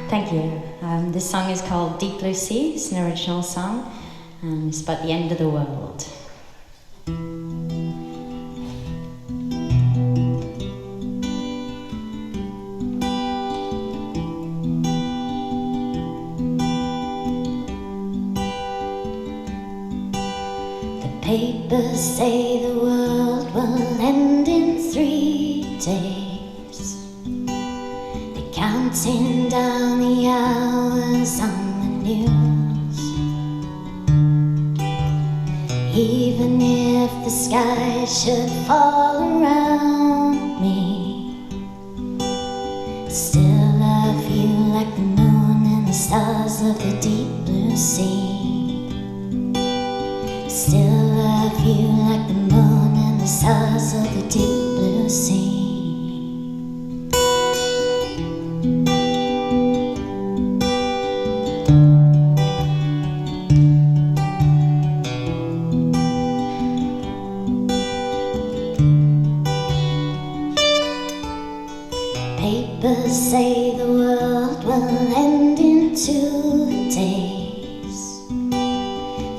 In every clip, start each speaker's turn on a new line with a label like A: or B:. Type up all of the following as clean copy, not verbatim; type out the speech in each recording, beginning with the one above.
A: Thank you. This song is called Deep Blue Sea. It's an original song. It's about the end of the world. The papers say the world will end in 3 days. They're counting down the hours on the news. Even if the sky should fall around me, I still love you like the moon and the stars of the deep blue sea. I still love you like the moon and the stars of the deep blue sea. Papers say the world will end in 2 days.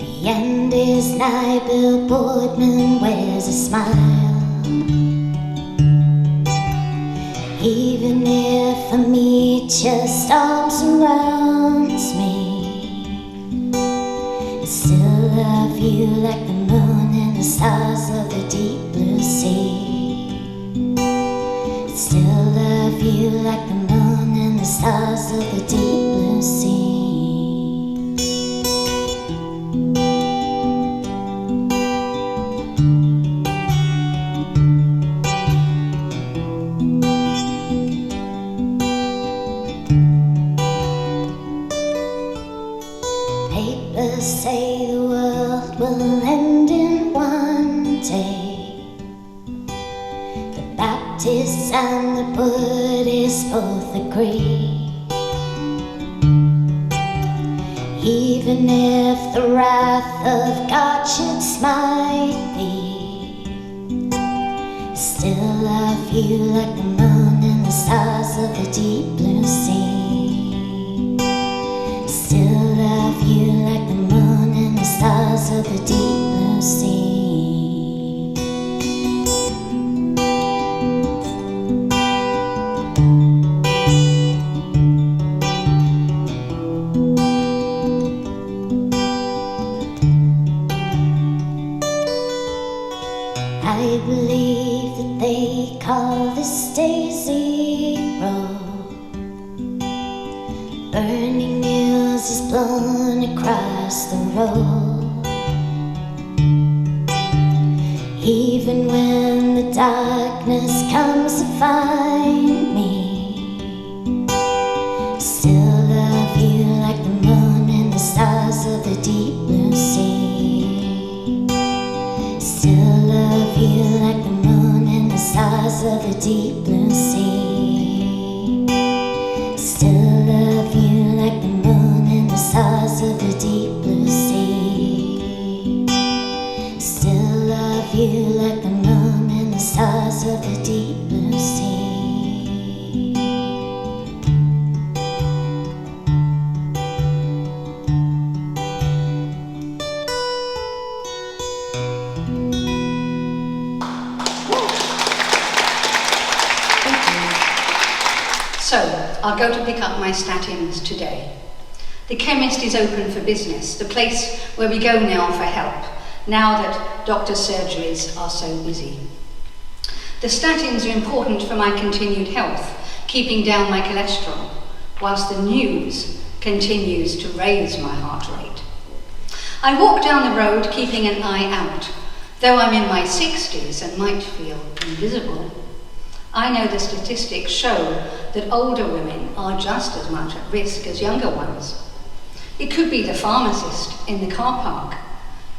A: The end is nigh, Bill Boardman wears a smile. Even if a meteor storms around me, I still love you like the moon and the stars of the deep blue sea. Still love you like the moon and the stars of the deep blue sea. Papers say the world will end in 1 day. Baptists and the Buddhists both agree. Even if the wrath of God should smite thee, I still love you like the moon and the stars of the deep blue sea. I still love you like the moon and the stars of the deep blue sea. I believe that they call this day zero. Burning news is blown across the road. Even when the darkness comes to find me, I still love you like the moon and the stars of the deep blue sea. Still love you like the moon and the stars of the deep blue sea. Still love you like the moon and the stars of the deep blue sea. Still love you like the moon and the stars of the deep blue sea.
B: So, I'll go to pick up my statins today. The chemist is open for business, the place where we go now for help, now that doctors' surgeries are so busy. The statins are important for my continued health, keeping down my cholesterol, whilst the news continues to raise my heart rate. I walk down the road keeping an eye out, though I'm in my 60s and might feel invisible. I know the statistics show that older women are just as much at risk as younger ones. It could be the pharmacist in the car park,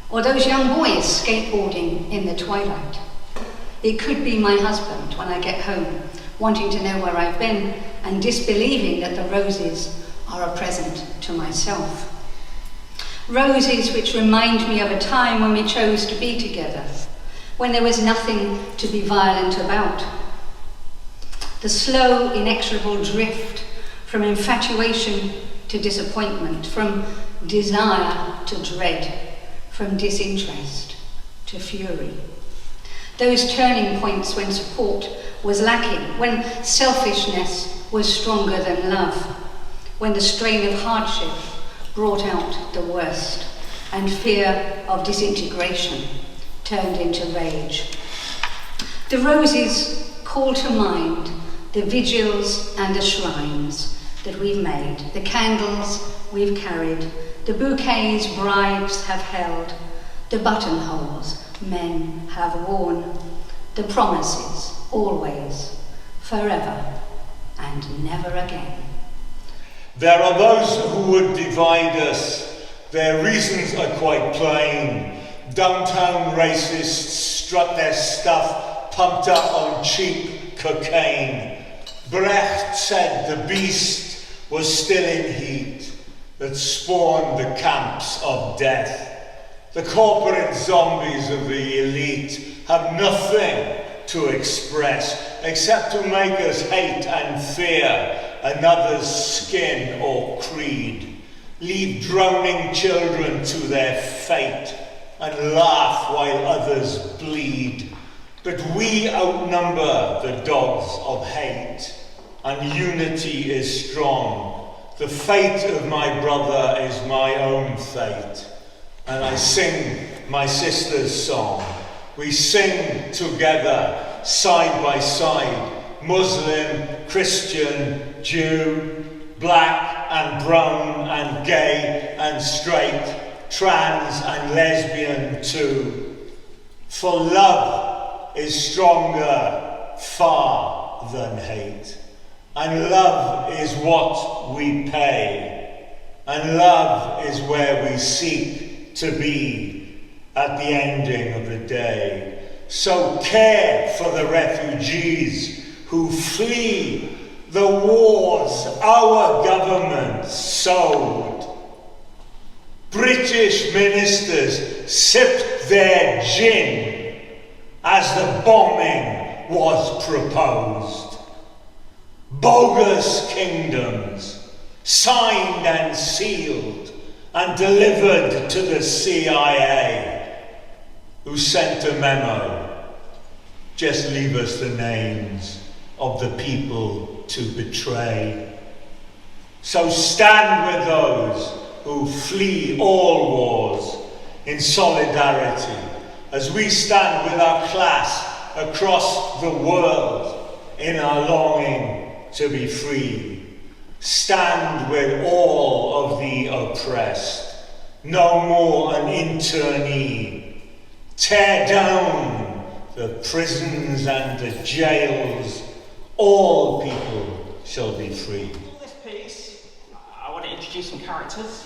B: or those young boys skateboarding in the twilight. It could be my husband when I get home, wanting to know where I've been and disbelieving that the roses are a present to myself. Roses which remind me of a time when we chose to be together, when there was nothing to be violent about. The slow, inexorable drift from infatuation to disappointment, from desire to dread, from disinterest to fury. Those turning points when support was lacking, when selfishness was stronger than love, when the strain of hardship brought out the worst, and fear of disintegration turned into rage. The roses call to mind the vigils and the shrines that we've made, the candles we've carried, the bouquets brides have held, the buttonholes men have worn, the promises always, forever, and never again.
C: There are those who would divide us. Their reasons are quite plain. Downtown racists strut their stuff, pumped up on cheap cocaine. Brecht said the beast was still in heat that spawned the camps of death. The corporate zombies of the elite have nothing to express except to make us hate and fear another's skin or creed, leave drowning children to their fate, and laugh while others bleed. But we outnumber the dogs of hate, and unity is strong. The fate of my brother is my own fate, and I sing my sister's song. We sing together, side by side, Muslim, Christian, Jew, black and brown and gay and straight, trans and lesbian too. For love is stronger far than hate, and love is what we pay, and love is where we seek to be at the ending of the day. So care for the refugees who flee the wars our government sowed. British ministers sipped their gin as the bombing was proposed. Bogus kingdoms, signed and sealed and delivered to the CIA, who sent a memo, just leave us the names of the people to betray. So stand with those who flee all wars in solidarity as we stand with our class across the world in our longing to be free. Stand with all of the oppressed, no more an internee. Tear down the prisons and the jails. All people shall be free.
D: For this piece, I want to introduce some characters.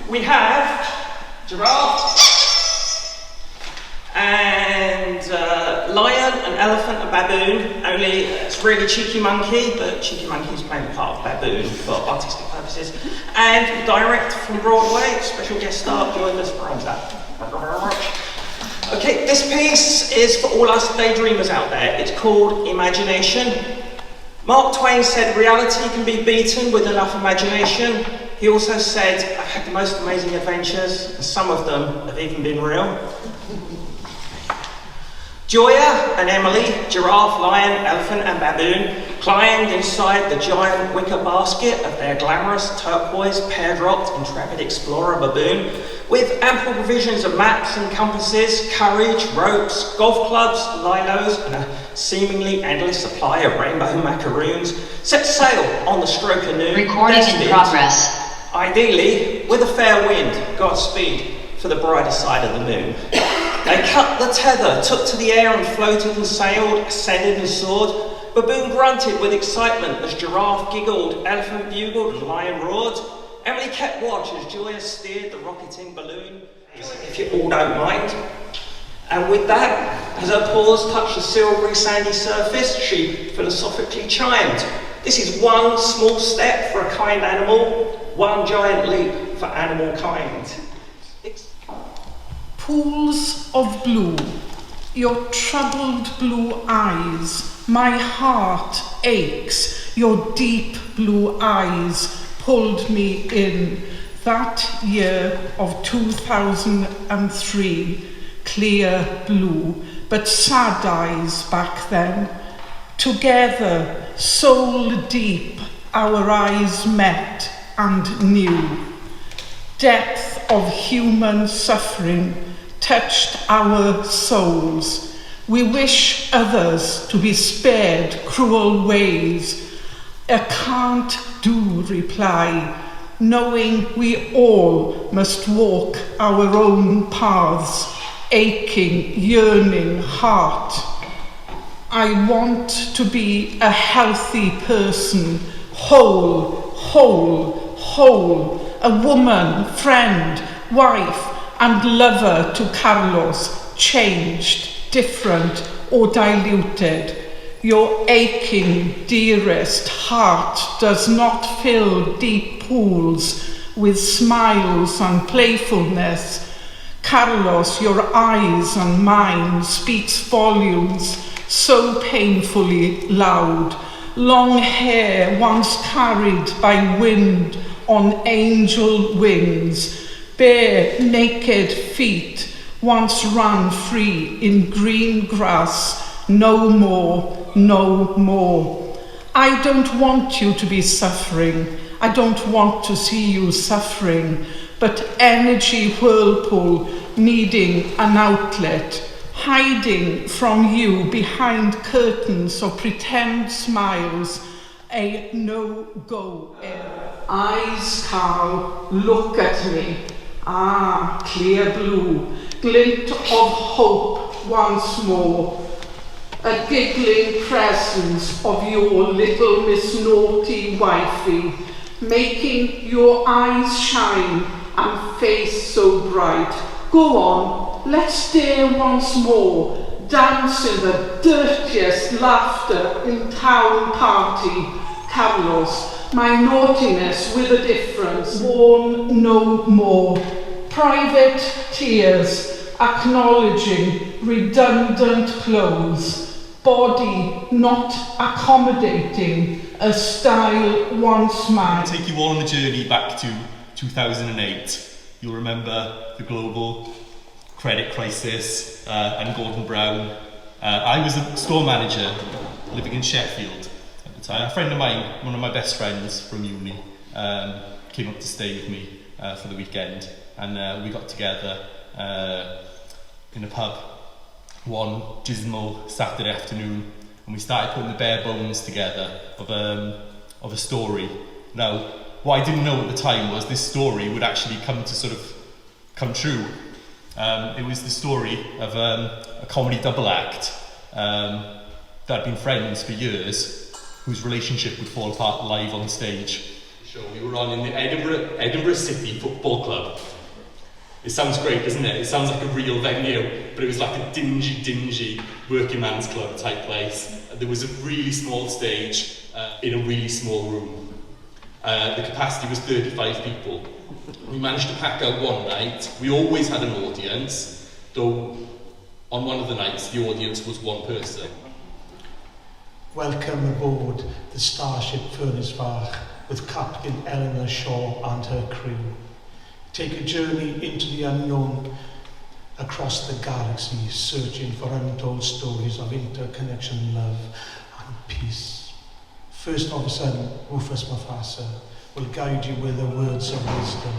D: We have giraffe and lion, an elephant, a baboon. Only it's really Cheeky Monkey, but Cheeky Monkey is playing the part of baboon for artistic purposes. And direct from Broadway, special guest star joined us from that. Thank you very much. Okay, this piece is for all us daydreamers out there. It's called Imagination. Mark Twain said reality can be beaten with enough imagination. He also said, I've had the most amazing adventures, and some of them have even been real. Joya and Emily, giraffe, lion, elephant and baboon, climbed inside the giant wicker basket of their glamorous turquoise pear-dropped intrepid explorer baboon, with ample provisions of maps and compasses, courage, ropes, golf clubs, lilos, and a seemingly endless supply of rainbow macaroons, set sail on the stroke of noon.
E: Recording in progress.
D: Ideally, with a fair wind, Godspeed for the brighter side of the moon. They cut the tether, took to the air and floated and sailed, ascended and soared. Baboon grunted with excitement as giraffe giggled, elephant bugled and lion roared. Emily kept watch as Joya steered the rocketing balloon, if you all don't mind. And with that, as her paws touched the silvery sandy surface, she philosophically chimed, this is one small step for a kind animal, one giant leap for animal kind.
F: Pools of blue Your troubled blue eyes, my heart aches. Your deep blue eyes pulled me in. That year of 2003, clear blue, but sad eyes back then. Together, soul deep, our eyes met and knew. Depth of human suffering touched our souls. We wish others to be spared cruel ways. A can't do reply, knowing we all must walk our own paths, aching, yearning heart. I want to be a healthy person, whole, a woman, friend, wife, and lover to Carlos, changed, different, or diluted. Your aching, dearest heart does not fill deep pools with smiles and playfulness. Carlos, your eyes and mine speaks volumes, so painfully loud. Long hair once carried by wind on angel wings. Bare, naked feet once ran free in green grass. No more, no more. I don't want you to be suffering. I don't want to see you suffering, but energy whirlpool needing an outlet, hiding from you behind curtains of pretend smiles, a no-go era. Eyes, Carl, look at me. Ah, clear blue, glint of hope once more. A giggling presence of your little Miss Naughty wifey, making your eyes shine and face so bright. Go on, let's dare once more, dance in the dirtiest laughter in town party. Carlos, my naughtiness with a difference, worn no more. Private tears, acknowledging redundant clothes. Body not accommodating a style once mine.
G: I'll take you all on a journey back to 2008. You'll remember the global credit crisis and Gordon Brown. I was a store manager living in Sheffield at the time. A friend of mine, one of my best friends from uni, came up to stay with me for the weekend, and we got together in a pub one dismal Saturday afternoon, and we started putting the bare bones together of a story. Now, what I didn't know at the time was this story would actually come true. It was the story of a comedy double act that had been friends for years, whose relationship would fall apart live on stage.
H: Show we were on in the Edinburgh City Football Club. It sounds great, doesn't it? It sounds like a real venue, but it was like a dingy working man's club type place. There was a really small stage in a really small room. The capacity was 35 people. We managed to pack out one night. We always had an audience, though on one of the nights the audience was one person.
I: Welcome aboard the Starship Furnace-Vach with Captain Eleanor Shaw and her crew. Take a journey into the unknown across the galaxy, searching for untold stories of interconnection, love and peace. First Officer Rufus Mufasa will guide you with the words of wisdom.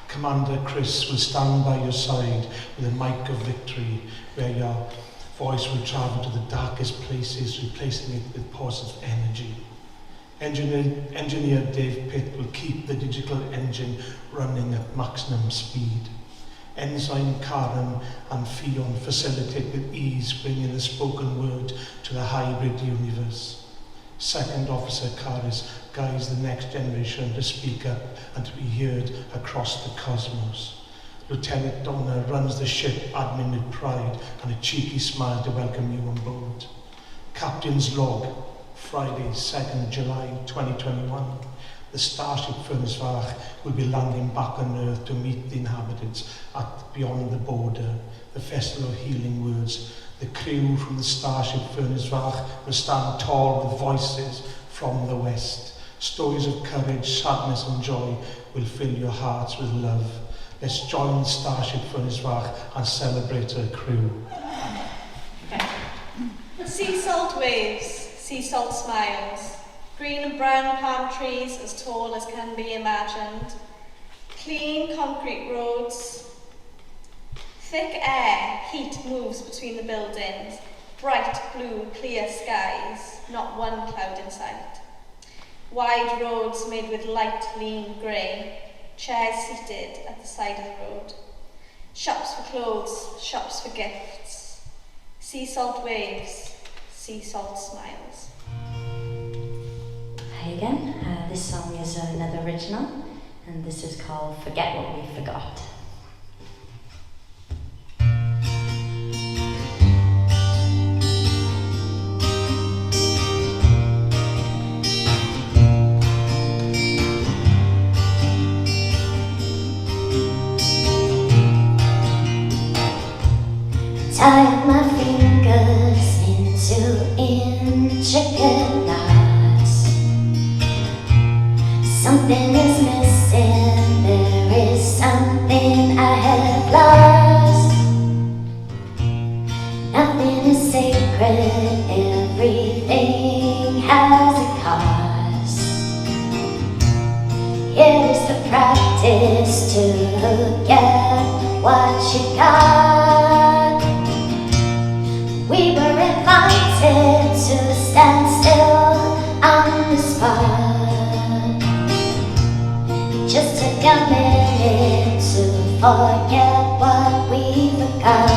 I: Commander Chris will stand by your side with a mic of victory, where your voice will travel to the darkest places, replacing it with positive energy. Engineer Dave Pitt will keep the digital engine running at maximum speed. Ensign Karen and Fion facilitate with ease, bringing the spoken word to the hybrid universe. Second Officer Karis guides the next generation to speak up and to be heard across the cosmos. Lieutenant Donner runs the ship admin with pride and a cheeky smile to welcome you on board. Captain's log, Friday, 2nd July 2021. The Starship Furnace-Vach will be landing back on Earth to meet the inhabitants at Beyond the Border, the Festival of Healing Words The crew from the starship Furnace-Fach will stand tall with voices from the west. Stories of courage, sadness and joy will fill your hearts with love. Let's join the starship Furnace-Fach and celebrate her crew.
J: Sea salt waves, sea salt smiles, green and brown palm trees as tall as can be imagined, clean concrete roads, thick air, heat moves between the buildings, bright blue clear skies, not one cloud in sight. Wide roads made with light lean grey, chairs seated at the side of the road. Shops for clothes, shops for gifts. Sea salt waves, sea salt smiles.
A: Hi again, this song is another original, and this is called Forget What We Forgot. Tied my fingers into intricate knots. Something is missing, there is something I have lost. Nothing is sacred, everything has a cost. Here is the practice to get what you got. We were invited to stand still on the spot. Just took a minute to forget what we forgot.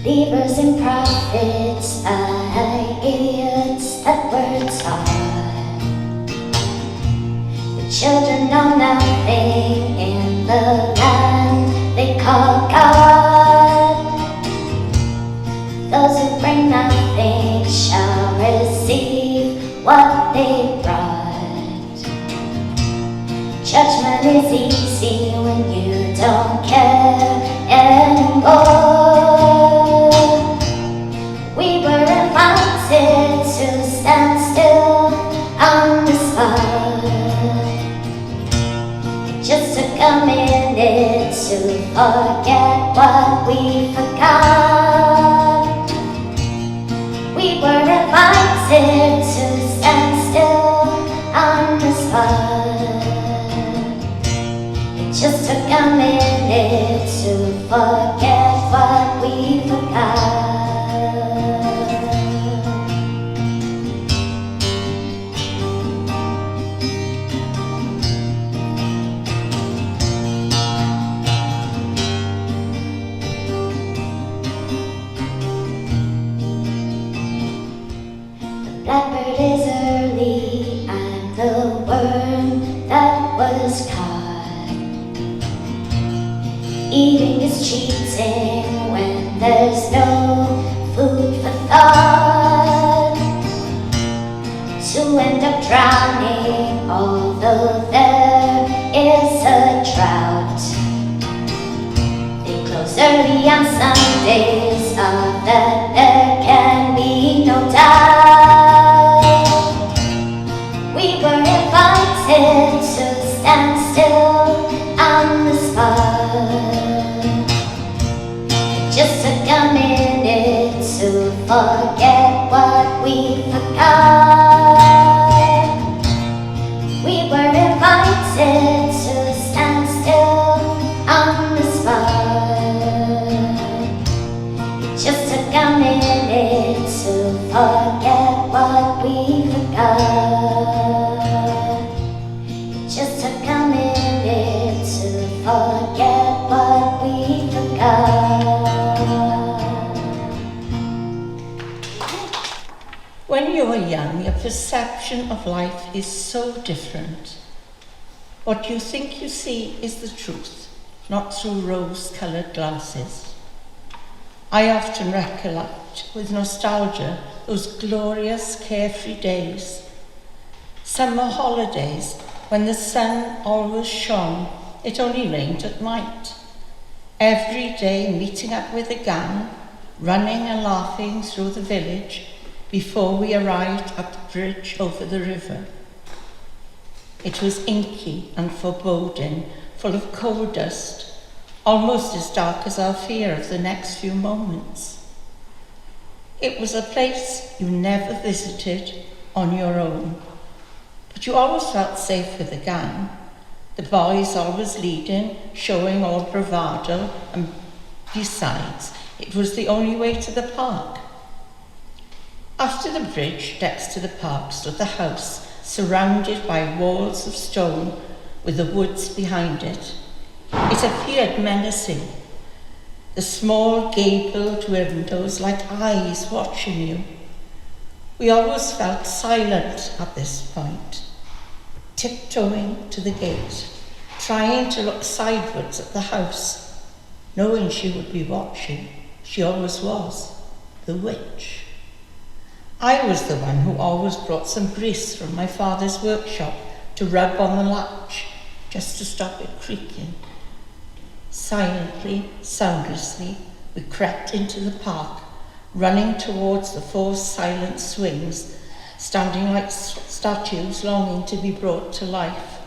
A: Believers and prophets by idiots that were taught. Children know nothing in the land they call God. Those who bring nothing shall receive what they brought. Judgment is easy when you don't care anymore. We were invited to stand still on the spot. Just took a minute to forget what we forgot. We were invited to stand still on the spot. It just took a minute to forget what we forgot. Blackbird is early, I'm the worm that was caught. Eating is cheating when there's no food for thought. To end up drowning, although there is a drought. They close early on Sundays, of that there can be no doubt. We were invited to stand still on the spot. It just took a minute to forget what we forgot. We were invited to stand still on the spot. It just took a minute to forget what we forgot. Just took a minute to forget what we forgot.
K: When you are young, your perception of life is so different. What you think you see is the truth, not through rose-coloured glasses. I often recollect with nostalgia those glorious, carefree days. Summer holidays, when the sun always shone, it only rained at night. Every day meeting up with a gang, running and laughing through the village before we arrived at the bridge over the river. It was inky and foreboding, full of coal dust, almost as dark as our fear of the next few moments. It was a place you never visited on your own, but you always felt safe with the gang, the boys always leading, showing all bravado, and besides, it was the only way to the park. After the bridge next to the park stood the house, surrounded by walls of stone with the woods behind it. It appeared menacing, the small gabled windows like eyes watching you. We always felt silent at this point, tiptoeing to the gate, trying to look sideways at the house, knowing she would be watching. She always was, the witch. I was the one who always brought some grease from my father's workshop to rub on the latch, just to stop it creaking. Silently, soundlessly, we crept into the park, running towards the 4 silent swings, standing like statues longing to be brought to life.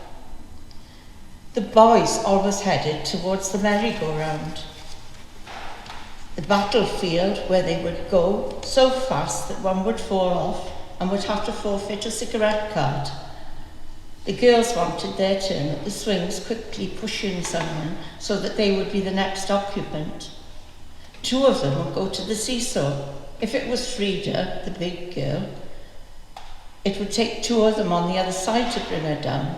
K: The boys always headed towards the merry-go-round, the battlefield where they would go so fast that one would fall off and would have to forfeit a cigarette card. The girls wanted their turn at the swings, quickly pushing someone so that they would be the next occupant. 2 of them would go to the seesaw. If it was Frida, the big girl, it would take 2 of them on the other side to bring her down.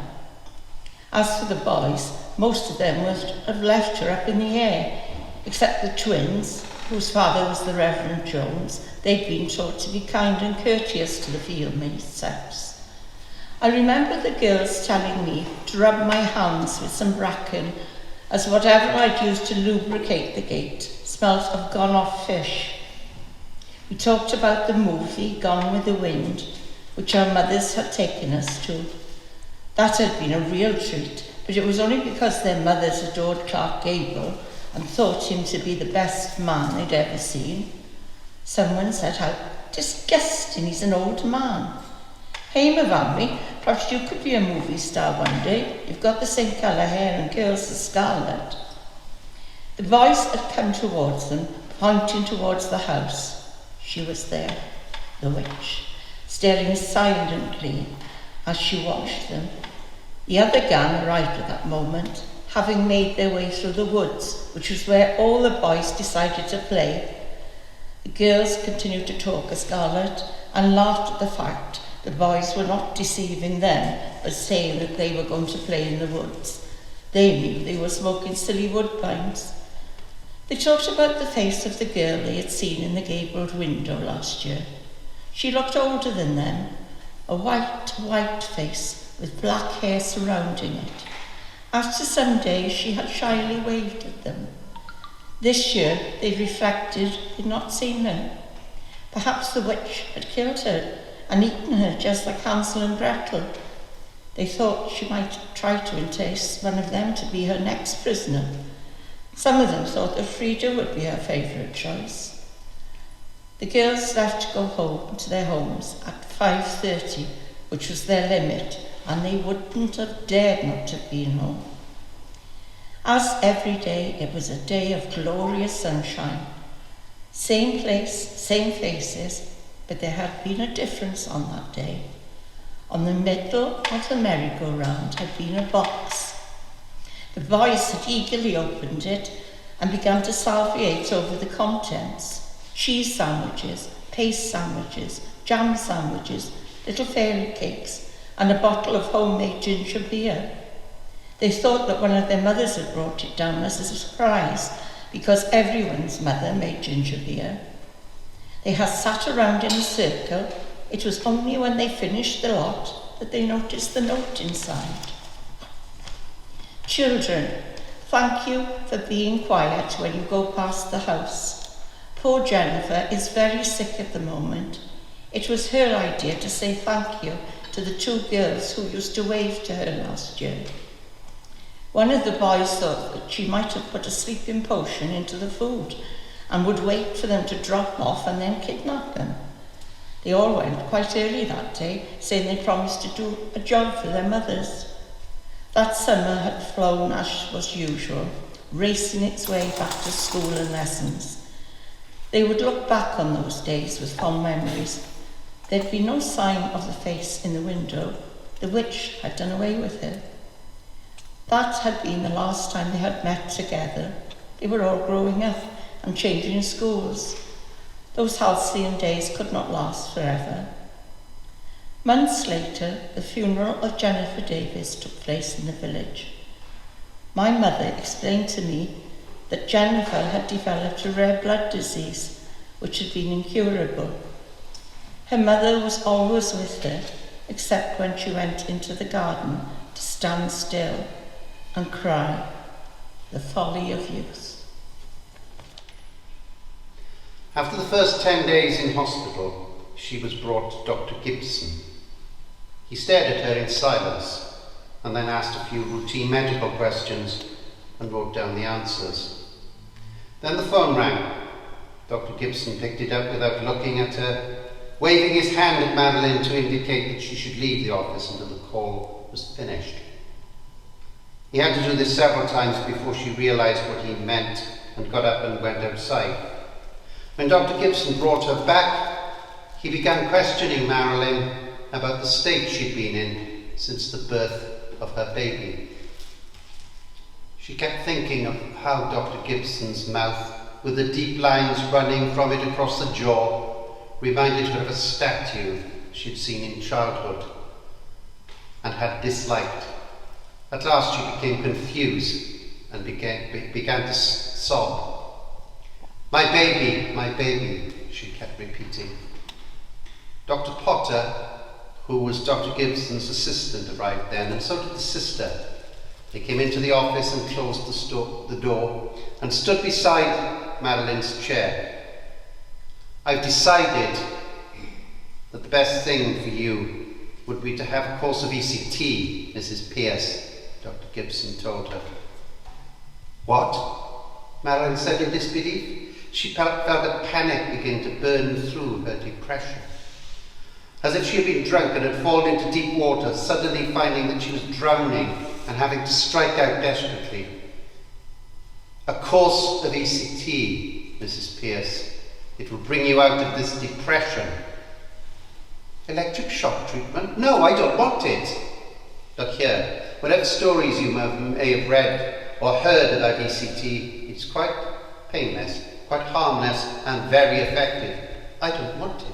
K: As for the boys, most of them would have left her up in the air, except the twins, whose father was the Reverend Jones. They'd been taught to be kind and courteous to the field-mate sex. I remember the girls telling me to rub my hands with some bracken, as whatever I'd used to lubricate the gate smelt of gone-off fish. We talked about the movie Gone with the Wind, which our mothers had taken us to. That had been a real treat, but it was only because their mothers adored Clark Gable and thought him to be the best man they'd ever seen. Someone said how disgusting, he's an old man. Hey, Mavamri, perhaps you could be a movie star one day. You've got the same colour hair and curls as Scarlett. The boys had come towards them, pointing towards the house. She was there, the witch, staring silently as she watched them. The other gang arrived at that moment, having made their way through the woods, which was where all the boys decided to play. The girls continued to talk as Scarlett and laughed at the fact the boys were not deceiving them, but saying that they were going to play in the woods. They knew they were smoking silly woodbines. They talked about the face of the girl they had seen in the gabled window last year. She looked older than them, a white face with black hair surrounding it. After some days she had shyly waved at them. This year they reflected they'd not seen her. Perhaps the witch had killed her and eaten her just like Hansel and Gretel. They thought she might try to entice one of them to be her next prisoner. Some of them thought that Frida would be her favourite choice. The girls left to go home to their homes at 5:30, which was their limit, and they wouldn't have dared not to have been home. As every day, it was a day of glorious sunshine. Same place, same faces, but there had been a difference on that day. On the middle of the merry-go-round had been a box. The boys had eagerly opened it and began to salivate over the contents. Cheese sandwiches, paste sandwiches, jam sandwiches, little fairy cakes, and a bottle of homemade ginger beer. They thought that one of their mothers had brought it down as a surprise, because everyone's mother made ginger beer. They had sat around in a circle. It was only when they finished the lot that they noticed the note inside. Children, thank you for being quiet when you go past the house. Poor Jennifer is very sick at the moment. It was her idea to say thank you to the 2 girls who used to wave to her last year. One of the boys thought that she might have put a sleeping potion into the food and would wait for them to drop off and then kidnap them. They all went quite early that day, saying they promised to do a job for their mothers. That summer had flown as was usual, racing its way back to school and lessons. They would look back on those days with fond memories. There'd be no sign of the face in the window. The witch had done away with her. That had been the last time they had met together. They were all growing up and changing schools. Those halcyon days could not last forever. Months later, the funeral of Jennifer Davis took place in the village. My mother explained to me that Jennifer had developed a rare blood disease which had been incurable. Her mother was always with her, except when she went into the garden to stand still and cry, the folly of youth.
L: After the first 10 days in hospital, she was brought to Dr. Gibson. He stared at her in silence and then asked a few routine medical questions and wrote down the answers. Then the phone rang. Dr. Gibson picked it up without looking at her, waving his hand at Madeline to indicate that she should leave the office until the call was finished. He had to do this several times before she realised what he meant and got up and went outside. When Dr. Gibson brought her back, he began questioning Marilyn about the state she'd been in since the birth of her baby. She kept thinking of how Dr. Gibson's mouth, with the deep lines running from it across the jaw, reminded her of a statue she'd seen in childhood and had disliked. At last she became confused and began to sob. My baby, she kept repeating. Dr. Potter, who was Dr. Gibson's assistant, arrived then, and so did the sister. They came into the office and closed the door and stood beside Madeline's chair. I've decided that the best thing for you would be to have a course of ECT, Mrs. Pierce, Dr. Gibson told her. What? Madeline said in disbelief. She felt a panic begin to burn through her depression. As if she had been drunk and had fallen into deep water, suddenly finding that she was drowning and having to strike out desperately. A course of ECT, Mrs. Pierce. It will bring you out of this depression. Electric shock treatment? No, I don't want it. Look here, whatever stories you may have read or heard about ECT, it's quite painless, quite harmless and very effective. I don't want it.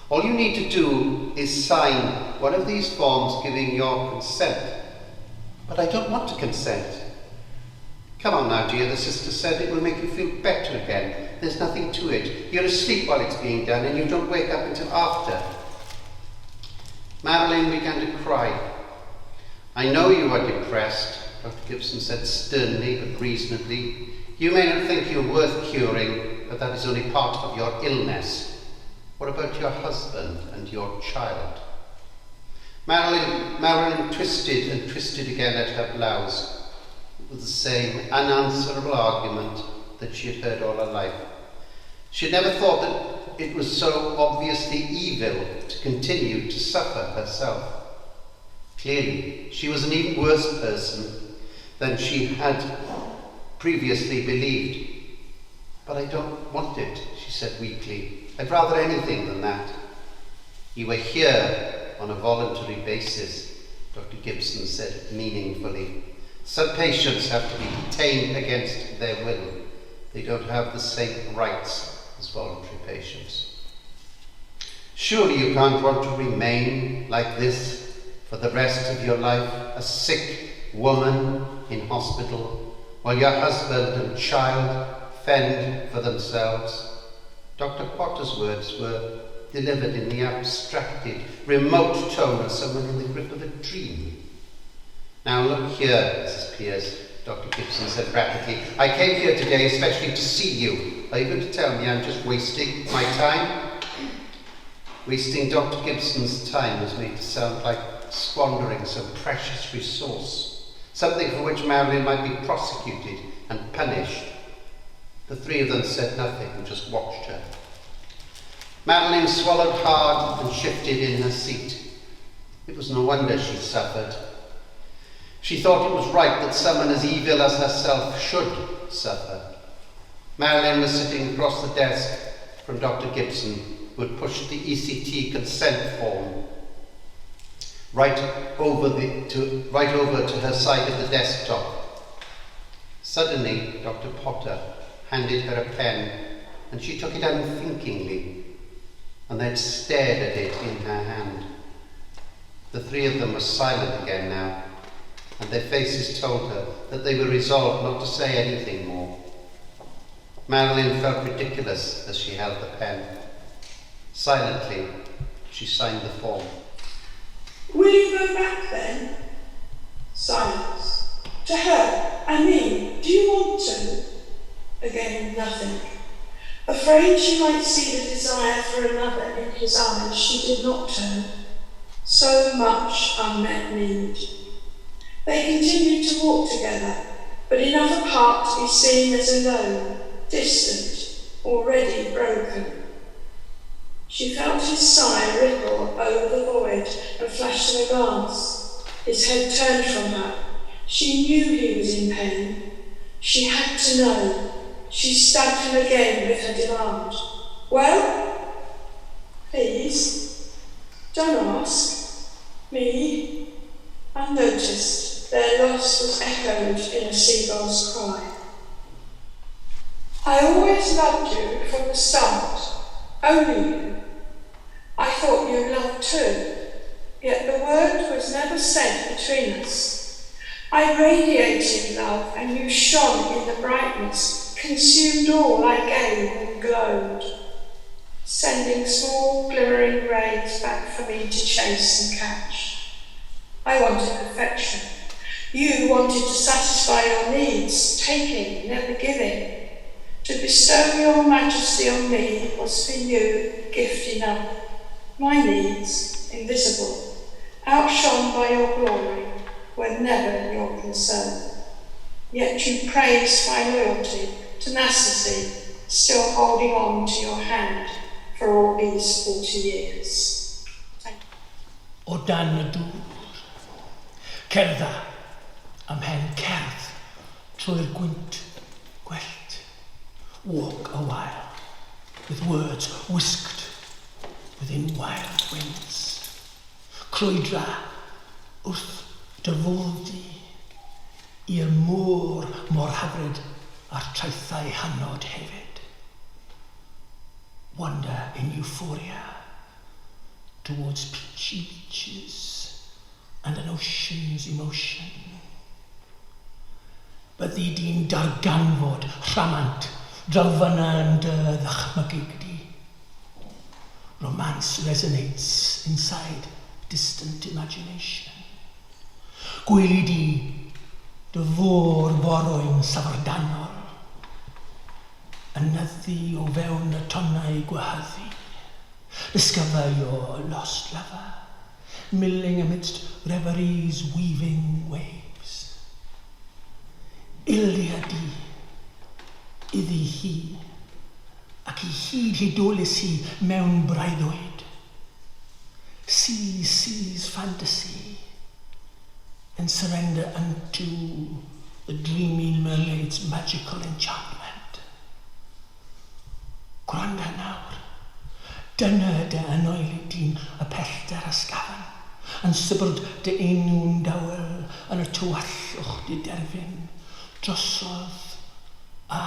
L: All you need to do is sign one of these forms giving your consent. But I don't want to consent. Come on now, dear, the sister said, it will make you feel better again. There's nothing to it. You're asleep while it's being done and you don't wake up until after. Madeline began to cry. I know you are depressed, Dr. Gibson said sternly but reasonably. You may not think you're worth curing, but that is only part of your illness. What about your husband and your child? Marilyn twisted and twisted again at her blouse. It was the same unanswerable argument that she had heard all her life. She had never thought that it was so obviously evil to continue to suffer herself. Clearly, she was an even worse person than she had previously believed. But I don't want it, she said weakly. I'd rather anything than that. You were here on a voluntary basis, Dr. Gibson said meaningfully. Some patients have to be detained against their will. They don't have the same rights as voluntary patients. Surely you can't want to remain like this for the rest of your life, a sick woman in hospital, while your husband and child fend for themselves. Dr. Potter's words were delivered in the abstracted, remote tone of someone in the grip of a dream. Now look here, Mrs. Pierce, Dr. Gibson said rapidly. I came here today especially to see you. Are you going to tell me I'm just wasting my time? Wasting Dr. Gibson's time was made to sound like squandering some precious resource, something for which Marilyn might be prosecuted and punished. The three of them said nothing and just watched her. Marilyn swallowed hard and shifted in her seat. It was no wonder she suffered. She thought it was right that someone as evil as herself should suffer. Marilyn was sitting across the desk from Dr. Gibson, who had pushed the ECT consent form right over to her side of the desktop. Suddenly, Dr. Potter handed her a pen, and she took it unthinkingly, and then stared at it in her hand. The three of them were silent again now, and their faces told her that they were resolved not to say anything more. Marilyn felt ridiculous as she held the pen. Silently, she signed the form.
M: Will you go back then? Silence. To her, I mean, do you want to? Again, nothing. Afraid she might see the desire for another in his eyes, she did not turn. So much unmet need. They continued to walk together, but enough apart to be seen as alone, distant, already broken. She felt his sigh ripple over the void and flashed him a glance. His head turned from her. She knew he was in pain. She had to know. She stabbed him again with her demand. Well? Please, don't ask. Me? Unnoticed, their loss was echoed in a seagull's cry. I always loved you from the start, only you. I thought you loved too, yet the word was never said between us. I radiated love and you shone in the brightness, consumed all I gave and glowed, sending small glimmering rays back for me to chase and catch. I wanted affection. You wanted to satisfy your needs, taking, never giving. To bestow your majesty on me was for you gift enough. My needs, invisible, outshone by your glory, were never your concern. Yet you praised my loyalty, tenacity, still holding on to your hand for all these 40 years. Thank you.
N: O dan y dŵr, cerdda ymhen cerdd trwy'r gwynt gwellt. Walk a while, with words whisked within wild winds. Crwydra wrth dyfoddi i'r môr mor hyfryd a'r traethau hynod hefyd. Wander in euphoria towards peachy beaches and an ocean's emotion. Byddi di'n darganfod rhamant draw fyna yn dy ddychmygig di. Romance resonates inside distant imagination. Gweli di dy fôr borwyn safardannol, ynyddu o fewn y tonnau gwahyddu. Discover your lost lover, milling amidst reverie's weaving waves. Ildia di, iddi hi, ac I hyd hydolus hi mewn breuddwyd. Sees fantasy, and surrender unto the dreamy mermaid's magical enchantment. Gwranda nawr, dyna dy anoeli di'n y pellter ysgafan, yn sybwrd dy enw'n dawel yn y tywallwch dy derfyn, drosodd a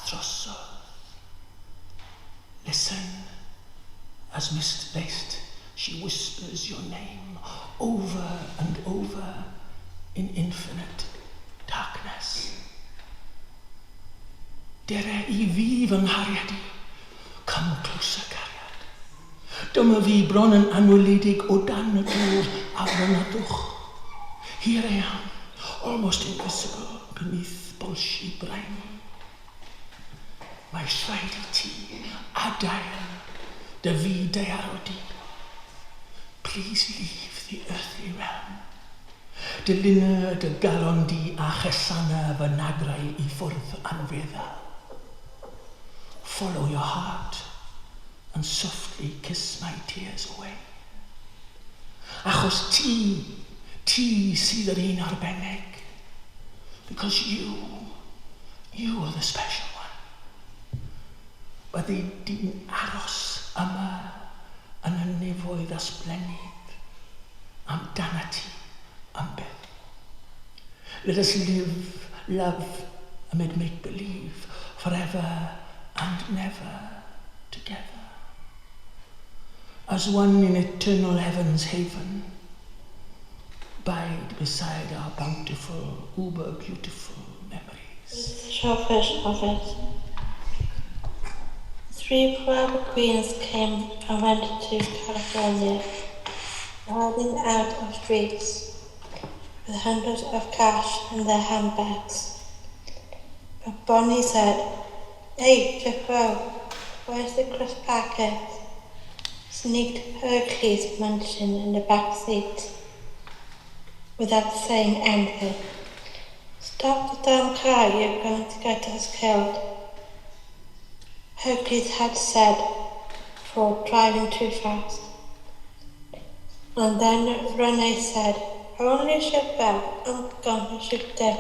N: throsodd. Listen, as misplaced, she whispers your name over and over in infinite darkness. Dere I fi fy nghariad I, come closer cariad. Dyma fi bron yn anweledig o dan y dŵr afronadwch. Here I am, almost invisible beneath bolshy brine. Mae rhaid I ti adael dy fi dy arodi. please leave the earthly realm. Dilynna dy galon di a chesana fy nagrau I ffwrdd anfeddal. Follow your heart and softly kiss my tears away. Achos ti sydd yr un arbennig. Because you are the special one. Byddi di'n aros yma yn y nefoedd ysblennydd amdana ti am beth. Let us live, love amid make-believe, forever and never together. As one in eternal heaven's haven, bide beside our bountiful, uber-beautiful memories.
J: The short version of it. 3 poor queens came and went to California, riding out of streets with hundreds of cash in their handbags. But Bonnie said, "Hey, Jeffro, where's the crisp packet?" Sneaked Hercules munching in the back seat without saying anything. "Stop the damn car, you're going to get us killed," Hercules had said for driving too fast. And then Renee said, "Only shoot back, I'm gonna shoot them."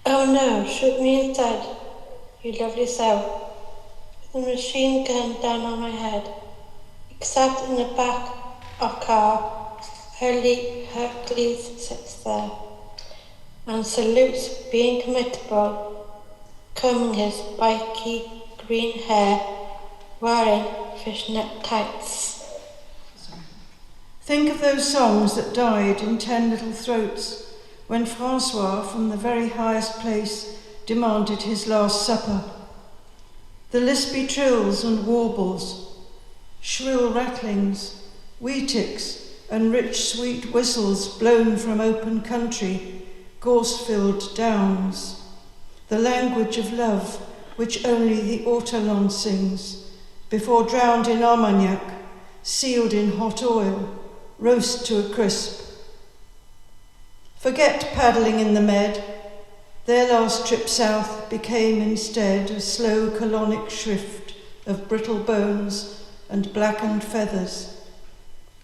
J: "Oh no, shoot me instead, you lovely soul," with a machine gun down on my head. Except in the back of car, Hercules sits there and salutes being committable, combing his spiky green hair, wearing fishnet tights.
O: Think of those songs that died in 10 little throats when Francois from the very highest place demanded his last supper. The lispy trills and warbles, shrill rattlings, wheatics and rich sweet whistles blown from open country, gorse-filled downs. The language of love which only the ortolan sings, before drowned in armagnac, sealed in hot oil, roast to a crisp. Forget paddling in the Med. Their last trip south became instead a slow colonic shrift of brittle bones and blackened feathers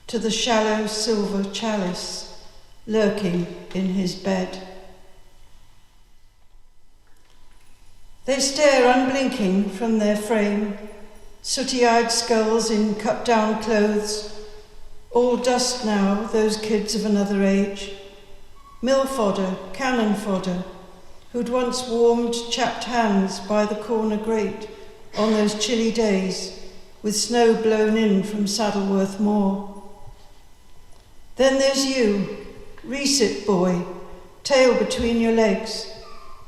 O: to the shallow silver chalice lurking in his bed. They stare unblinking from their frame, sooty-eyed skulls in cut-down clothes, all dust now, those kids of another age. Mill fodder, cannon fodder, who'd once warmed chapped hands by the corner grate on those chilly days, with snow blown in from Saddleworth Moor. Then there's you, recit boy, tail between your legs,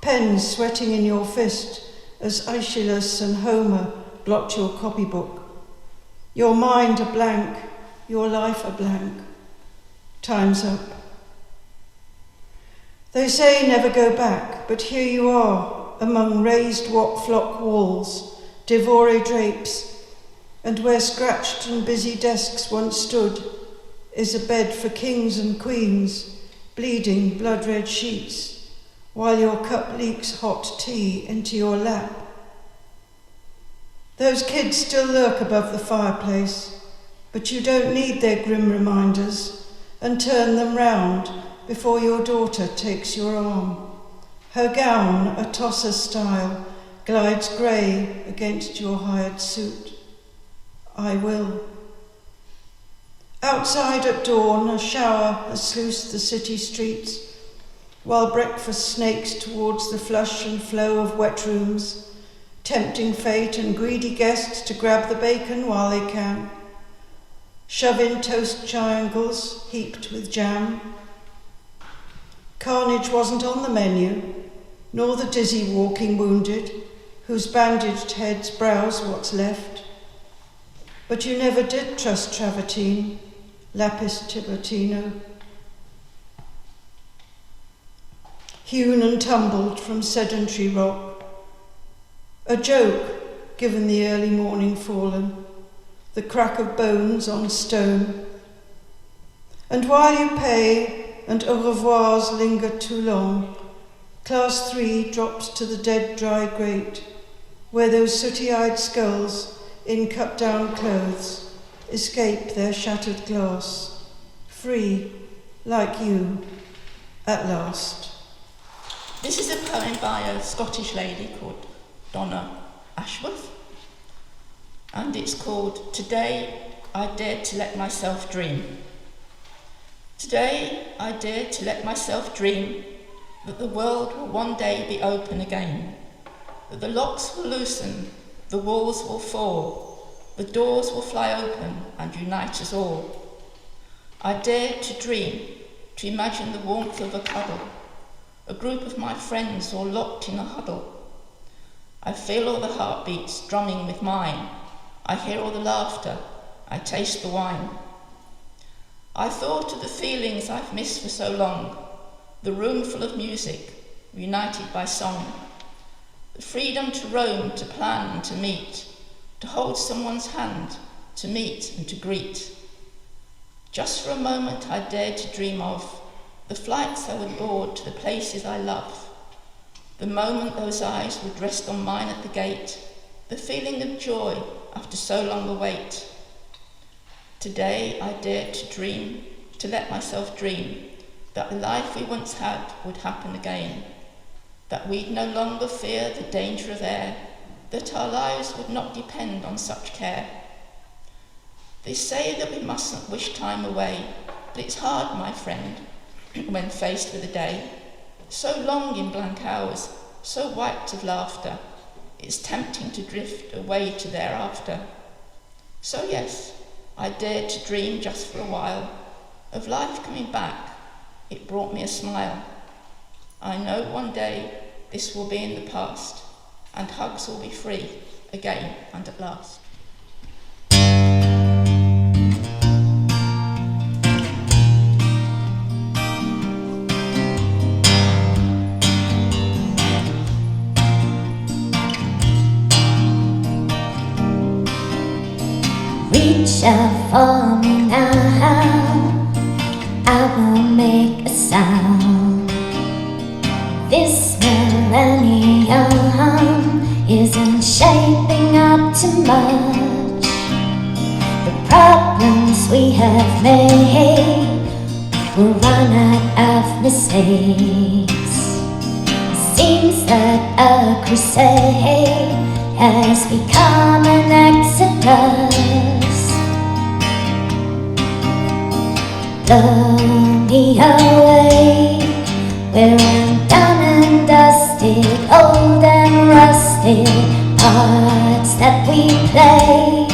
O: pens sweating in your fist as Aeschylus and Homer blocked your copybook. Your mind a blank, your life a blank. Time's up. They say never go back, but here you are, among raised flock walls, devore drapes, and where scratched and busy desks once stood is a bed for kings and queens, bleeding blood-red sheets, while your cup leaks hot tea into your lap. Those kids still lurk above the fireplace, but you don't need their grim reminders, and turn them round before your daughter takes your arm. Her gown, a tosser style, glides grey against your hired suit. I will. Outside at dawn, a shower has sluiced the city streets, while breakfast snakes towards the flush and flow of wet rooms, tempting fate and greedy guests to grab the bacon while they can. Shove in toast triangles heaped with jam. Carnage wasn't on the menu, nor the dizzy walking wounded, whose bandaged heads browse what's left. But you never did trust travertine, lapis tibertino. Hewn and tumbled from sedentary rock. A joke, given the early morning fallen. the crack of bones on stone. And while you pay and au revoirs linger too long, Class 3 drops to the dead dry grate, where those sooty-eyed skulls in cut-down clothes escape their shattered glass, free, like you, at last.
P: This is a poem by a Scottish lady called Donna Ashworth, and it's called Today I Dared to Let Myself Dream. Today I dared to let myself dream that the world will one day be open again, that the locks will loosen, the walls will fall, the doors will fly open and unite us all. I dared to dream, to imagine the warmth of a cuddle, a group of my friends all locked in a huddle. I feel all the heartbeats drumming with mine, I hear all the laughter, I taste the wine. I thought of the feelings I've missed for so long, the room full of music, united by song, the freedom to roam, to plan and to meet, to hold someone's hand, to meet and to greet. Just for a moment I dared to dream of the flights I would board to the places I love, the moment those eyes would rest on mine at the gate, the feeling of joy after so long a wait. Today I dared to dream, to let myself dream, that the life we once had would happen again, that we'd no longer fear the danger of air, that our lives would not depend on such care. They say that we mustn't wish time away, but it's hard, my friend, when faced with a day so long in blank hours, so wiped of laughter, it's tempting to drift away to thereafter. So yes, I dared to dream just for a while of life coming back. It brought me a smile. I know one day this will be in the past, and hugs will be free again and at last.
A: Reach out for me now, I will make a sound. This millennium isn't shaping up to much. The problems we have made will run out of mistakes. It seems that a crusade has become an exodus. Blow me away, where I'm done and dusted, old and rusted. Parts that we play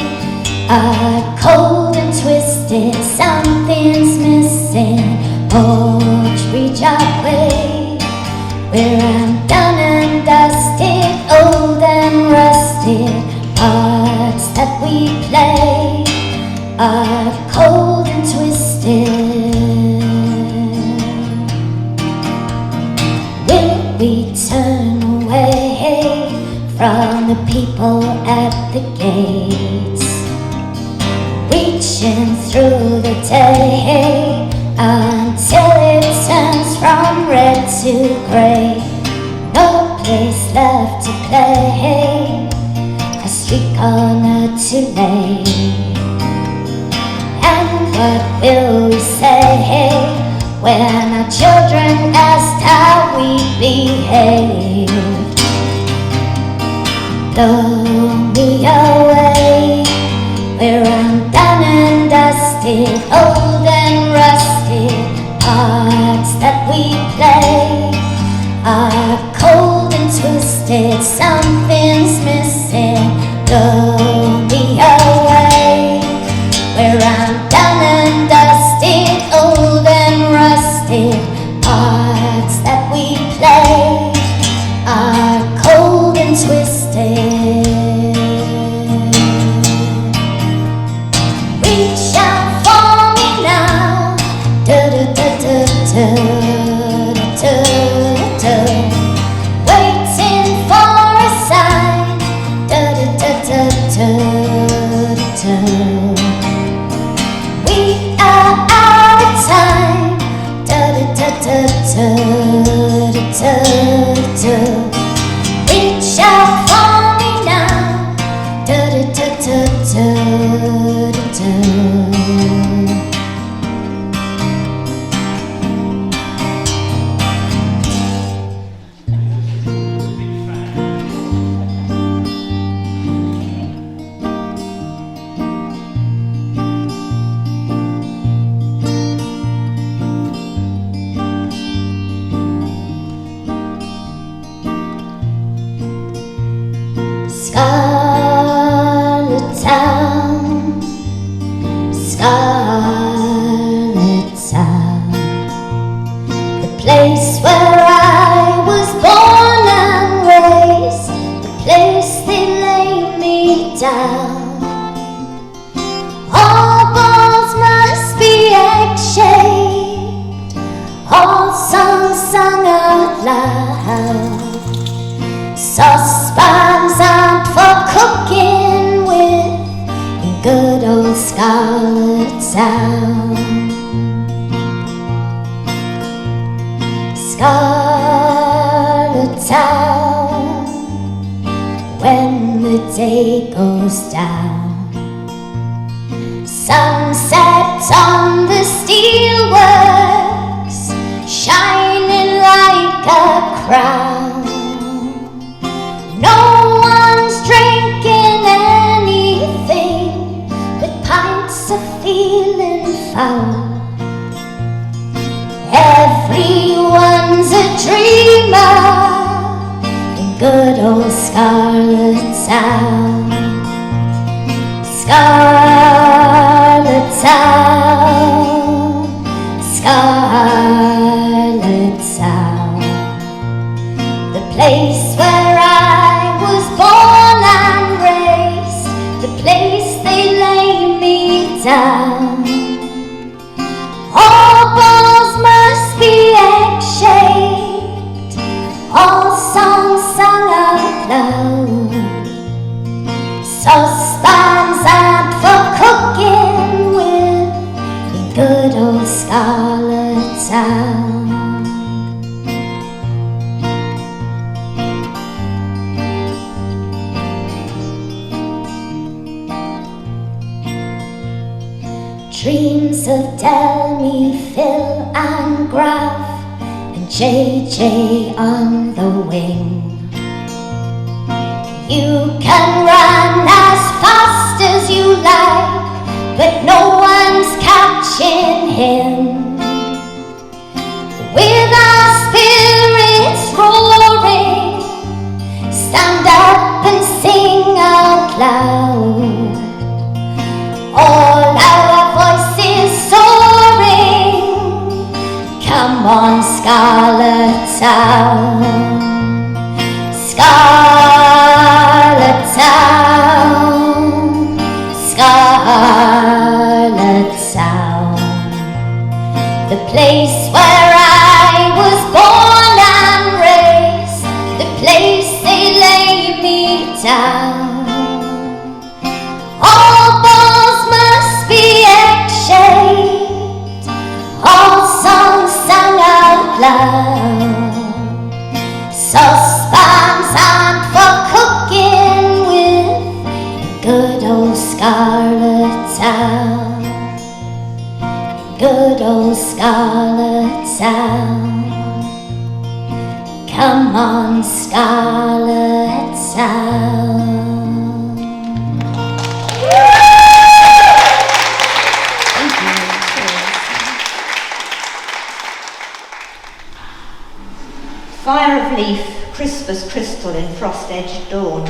A: are cold and twisted, something's missing. Won't reach our way, where I'm done and dusted, old and rusted. Parts that we play are cold and twisted. Will we turn away from the people at the gates, reaching through the day until it turns from red to grey? No place left to play as we corner too late. And what will we say when our children ask how we behaved? Blow me away, where I'm done and dusted, old and rusted. Parts that we play are cold and twisted, something's missing. Blow me away, where I'm done and dusted, old and rusted. Parts that we play are cold and twisted. Reach out for me now, da-da-da-da-da. Waiting for a sign, da-da-da-da-da-da. Scarlet Town, when the day goes down, sunset on the steelworks, shining like a crown. No one's drinking anything but pints of feeling foul. Everyone's a dreamer in good old Scarlet Town. Scarlet Town, Scarlet Town, the place where I was born and raised, the place they lay me down. All balls must be egg-shaped, all songs sung out loud, saucepans and for cooking with in good old Scarlet Town. Dreams of Delmy, Phil and Graf and JJ on the wing. You can run as fast as you like, but no one's catching him. With our spirits roaring, stand up and sing out loud. All our voices soaring, come on Scarlet Town. Scarlet Town, Scarlet Town, the place where I was born and raised, the place they lay me down. All balls must be egg-shaped, all songs sung out loud, saucepans and for cooking with good old Scarlet Town, good old Scarlet Town. Come on Scarlet Town.
Q: Fire of leaf, crisp as crystal in frost-edged dawn,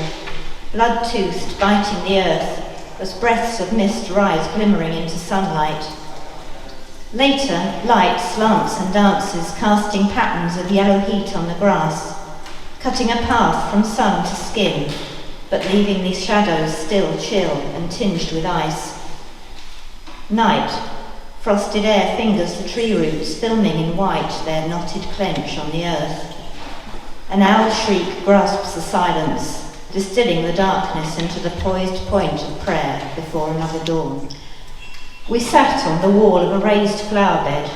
Q: blood-toothed, biting the earth, as breaths of mist rise glimmering into sunlight. Later, light slants and dances, casting patterns of yellow heat on the grass, cutting a path from sun to skin, but leaving these shadows still chill and tinged with ice. Night, frosted air fingers the tree roots, filming in white their knotted clench on the earth. An owl shriek grasps the silence, distilling the darkness into the poised point of prayer before another dawn. We sat on the wall of a raised flower bed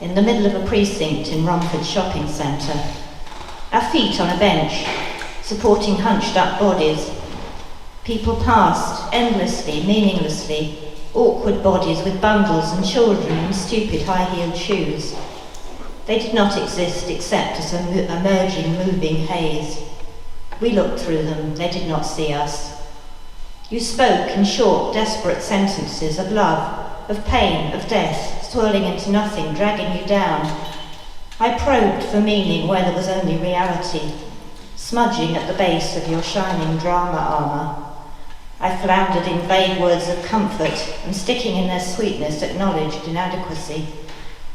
Q: in the middle of a precinct in Romford shopping centre, our feet on a bench, supporting hunched up bodies. People passed, endlessly, meaninglessly, awkward bodies with bundles and children in stupid high-heeled shoes. They did not exist except as a merging, moving haze. We looked through them, they did not see us. You spoke in short, desperate sentences of love, of pain, of death, swirling into nothing, dragging you down. I probed for meaning where there was only reality, smudging at the base of your shining drama armour. I floundered in vague words of comfort, and sticking in their sweetness acknowledged inadequacy.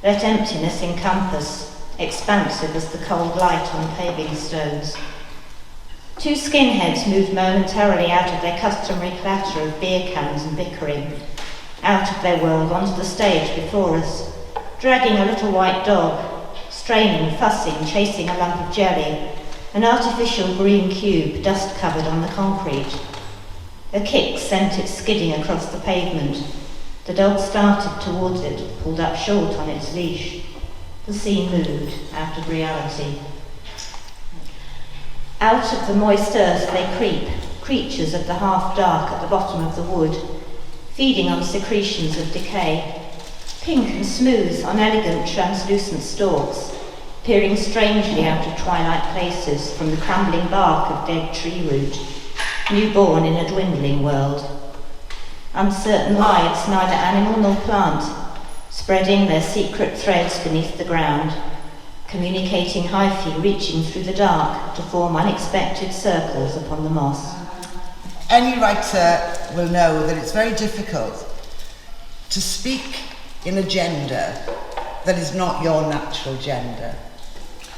Q: Let emptiness encompass, expansive as the cold light on paving stones. Two skinheads moved momentarily out of their customary clatter of beer cans and bickering, out of their world onto the stage before us, dragging a little white dog, straining, fussing, chasing a lump of jelly, an artificial green cube dust-covered on the concrete. A kick sent it skidding across the pavement. The dog started towards it, pulled up short on its leash. The scene moved out of reality. Out of the moist earth they creep, creatures of the half-dark at the bottom of the wood, feeding on secretions of decay, pink and smooth on elegant translucent stalks, peering strangely out of twilight places from the crumbling bark of dead tree root, newborn in a dwindling world. Uncertain lives, neither animal nor plant, spreading their secret threads beneath the ground, communicating hyphae reaching through the dark to form unexpected circles upon the moss.
R: Any writer will know that it's very difficult to speak in a gender that is not your natural gender.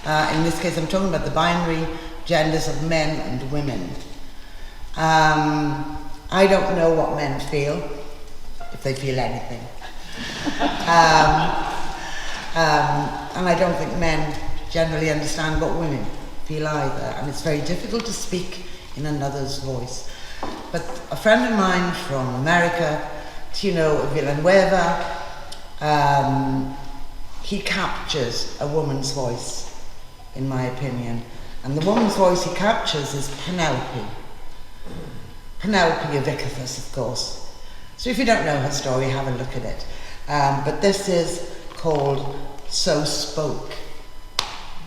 R: In this case, I'm talking about the binary genders of men and women. I don't know what men feel, if they feel anything. And I don't think men generally understand what women feel either, and it's very difficult to speak in another's voice. But a friend of mine from America, Tino Villanueva, he captures a woman's voice, in my opinion. And the woman's voice he captures is Penelope. Penelope of Ichthus, of course. So if you don't know her story, have a look at it. But this is called So Spoke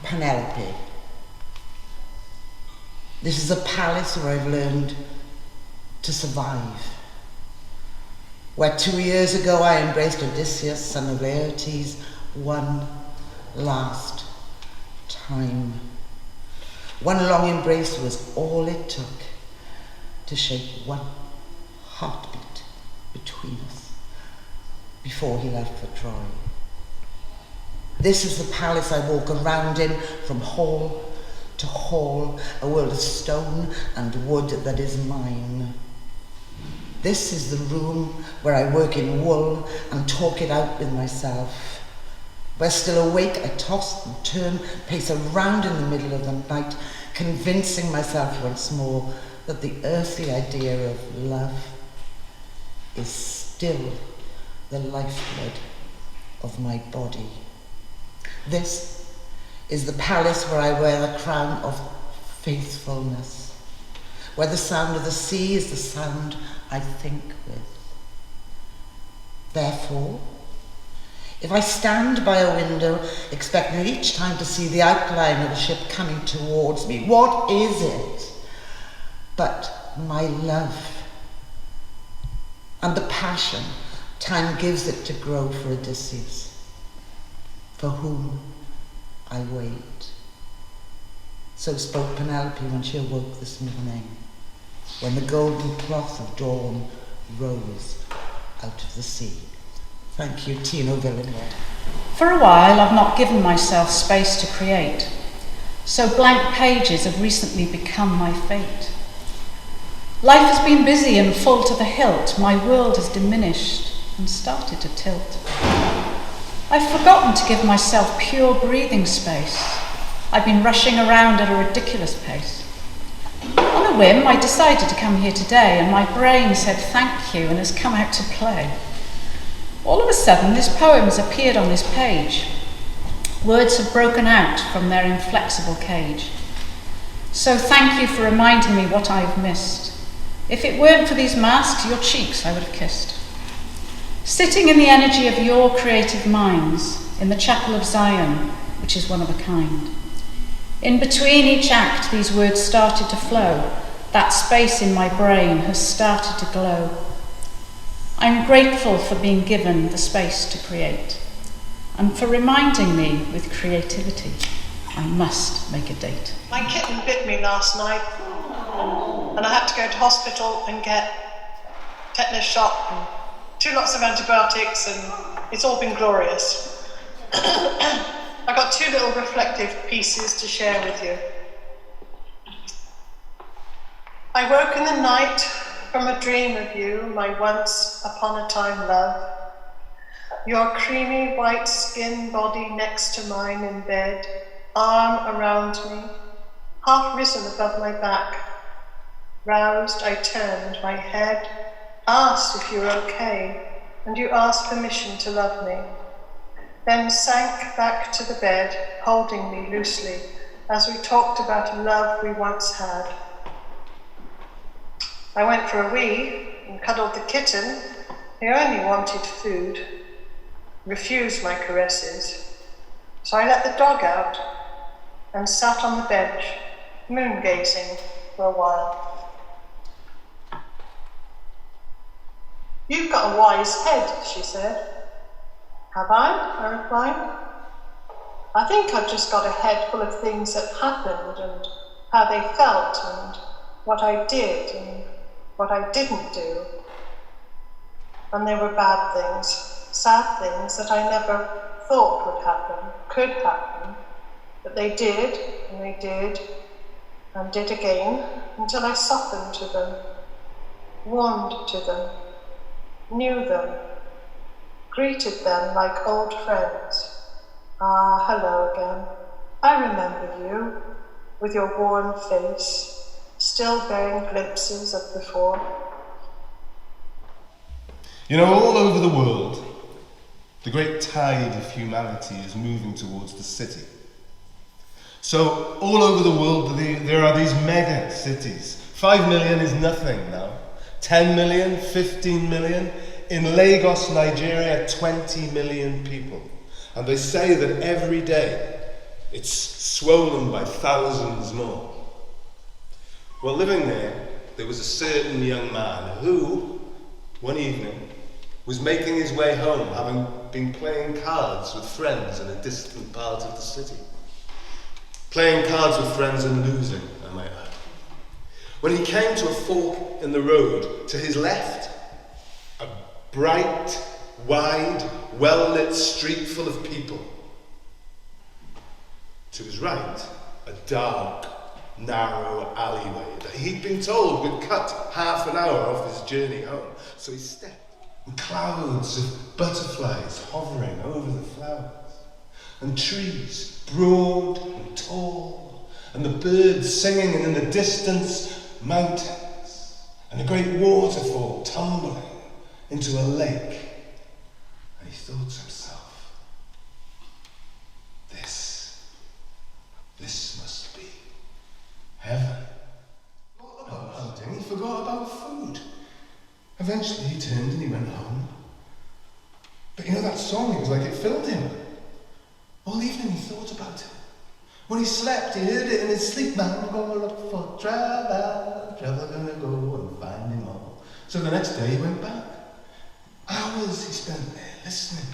R: Penelope. This is a palace where I've learned to survive. Where 2 years ago I embraced Odysseus, son of Laertes, one last time. One long embrace was all it took to shape one heartbeat between us before he left for Troy. This is the palace I walk around in from hall to hall, a world of stone and wood that is mine. This is the room where I work in wool and talk it out with myself. Where still awake, I toss and turn, pace around in the middle of the night, convincing myself once more that the earthly idea of love is still the lifeblood of my body. This is the palace where I wear the crown of faithfulness, where the sound of the sea is the sound I think with. Therefore, if I stand by a window, expecting each time to see the outline of a ship coming towards me, what is it but my love and the passion time gives it to grow for Odysseus, for whom I wait? So spoke Penelope when she awoke this morning, when the golden cloth of dawn rose out of the sea. Thank you, Tino Villanueva.
S: For a while, I've not given myself space to create, so blank pages have recently become my fate. Life has been busy and full to the hilt. My world has diminished and started to tilt. I've forgotten to give myself pure breathing space. I've been rushing around at a ridiculous pace. On a whim, I decided to come here today, and my brain said thank you and has come out to play. All of a sudden, this poem has appeared on this page. Words have broken out from their inflexible cage. So thank you for reminding me what I've missed. If it weren't for these masks, your cheeks I would have kissed. Sitting in the energy of your creative minds, in the chapel of Zion, which is one of a kind. In between each act, these words started to flow. That space in my brain has started to glow. I'm grateful for being given the space to create, and for reminding me with creativity, I must make a date.
T: My kitten bit me last night, and I had to go to hospital and get tetanus shot and 2 lots of antibiotics, and it's all been glorious. I got 2 little reflective pieces to share with you. I woke in the night from a dream of you, my once upon a time love. Your creamy white skin body next to mine in bed, arm around me, half risen above my back. Roused, I turned my head, asked if you were okay, and you asked permission to love me. then sank back to the bed, holding me loosely, as we talked about a love we once had. I went for a wee and cuddled the kitten. He only wanted food, refused my caresses. So I let the dog out and sat on the bench, moon-gazing for a while. "You've got a wise head," she said. "Have I replied. "I think I've just got a head full of things that happened and how they felt and what I did and what I didn't do. And they were bad things, sad things that I never thought would happen, could happen. But they did, and they did, and did again, until I softened to them, warmed to them, knew them, greeted them like old friends. Ah, hello again. I remember you, with your worn face, still bearing glimpses of before."
U: You know, all over the world, the great tide of humanity is moving towards the city. So, all over the world, there are these mega cities. 5 million is nothing now. 10 million, 15 million. In Lagos, Nigeria, 20 million people. And they say that every day it's swollen by thousands more. Well, living there was a certain young man who, one evening, was making his way home, having been playing cards with friends in a distant part of the city. Playing cards with friends and losing, I might add. When he came to a fork in the road, to his left, a bright, wide, well-lit street full of people. To his right, a dark, narrow alleyway that he'd been told would cut half an hour off his journey home. So he stepped, and clouds of butterflies hovering over the flowers, and trees, broad and tall, and the birds singing, and in the distance, mountains, and a great waterfall tumbling into a lake. And he thought to himself, this must be heaven. What about hunting? He forgot about food. Eventually he turned and he went home. But you know that song, it was like it filled him. All evening he thought about it. When he slept, he heard it in his sleep. Man, go look for trouble, gonna go and find him all. So the next day he went back. Hours he spent there listening.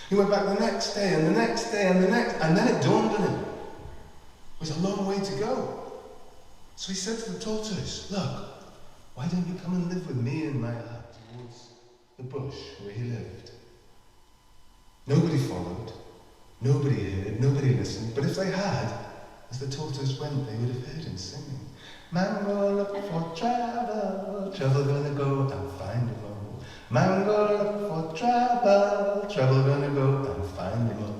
U: He went back the next day and the next day and the next, and then it dawned on him. It was a long way to go. So he said to the tortoise, "Look, why don't you come and live with me in my hut towards the bush where he lived?" Nobody followed, nobody heard, nobody listened, but if they had, as the tortoise went, they would have heard him singing. Man go look for trouble, trouble gonna go and find him all. Man go look for trouble, trouble gonna go and find him all.